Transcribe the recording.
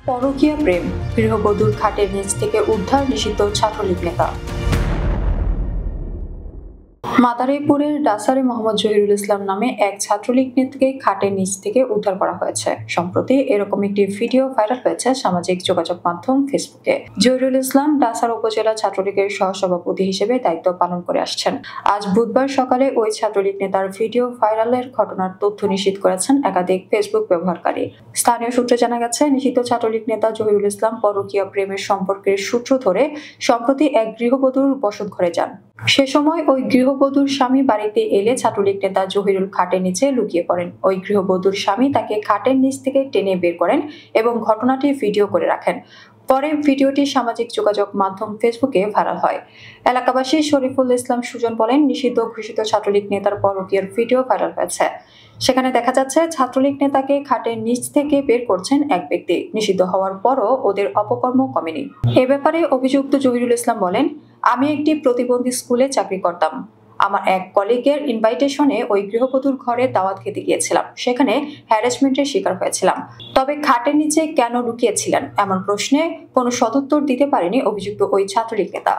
পরকীয়া প্রেম, গৃহবধূর খাটের নিচ থেকে উদ্ধার নিষিদ্ধ ছাত্রলীগ নেতা। মাদারীপুরের ডাসারে মোহাম্মদ জহিরুল ইসলাম নামে এক ছাত্রলীগ নেতাকে খাটের নিচ থেকে উদ্ধার করা হয়েছে। সম্প্রতি এরকম একটি ভিডিও ভাইরাল হয়েছে সামাজিক যোগাযোগ মাধ্যম ফেসবুকে। জহিরুল ইসলাম ডাসার উপজেলা ছাত্রলীগের সহসভাপতি হিসেবে দায়িত্ব পালন করে আসছেন। আজ বুধবার সকালে ওই ছাত্রলীগ নেতার ভিডিও ভাইরালের ঘটনার তথ্য নিশ্চিত করেছেন একাধিক ফেসবুক ব্যবহারকারী। স্থানীয় সূত্রে জানা গেছে, নিষিদ্ধ ছাত্রলীগ নেতা জহিরুল ইসলাম পরকীয়া প্রেমের সম্পর্কের সূত্র ধরে সম্প্রতি এক গৃহবধূর বসতঘরে যান। সে সময় ওই গৃহবধূর স্বামী বাড়িতে এলে ছাত্রলীগ নেতা জহিরুল খাটের নিচে লুকিয়ে পড়েন। ওই গৃহবধূর স্বামী তাকে খাটের নিচ থেকে টেনে বের করেন এবং ঘটনাটি ভিডিও করে রাখেন। পরে ভিডিওটি সামাজিক যোগাযোগ মাধ্যম ফেসবুকে ভাইরাল হয়। এলাকাবাসী শরীফুল ইসলাম সুজন বলেন, নিষিদ্ধ ঘোষিত ছাত্রলীগ নেতার পরকীয়ার ভিডিও ভাইরাল হয়েছে। সেখানে দেখা যাচ্ছে ছাত্রলীগ নেতাকে খাটের নিচ থেকে বের করছেন এক ব্যক্তি। নিষিদ্ধ হওয়ার পরও ওদের অপকর্ম কমেনি। এ ব্যাপারে অভিযুক্ত জহিরুল ইসলাম বলেন, আমি একটি প্রতিবন্ধী স্কুলে চাকরি করতাম। আমার এক কলিগের ইনভাইটেশনে ওই গৃহবধূর ঘরে দাওয়াত খেতে গিয়েছিলাম। সেখানে হ্যারাসমেন্টের শিকার হয়েছিলাম। তবে খাটের নিচে কেন লুকিয়েছিলেন এমন প্রশ্নে কোনো সদুত্তর দিতে পারেনি অভিযুক্ত ওই ছাত্রলীগ নেতা।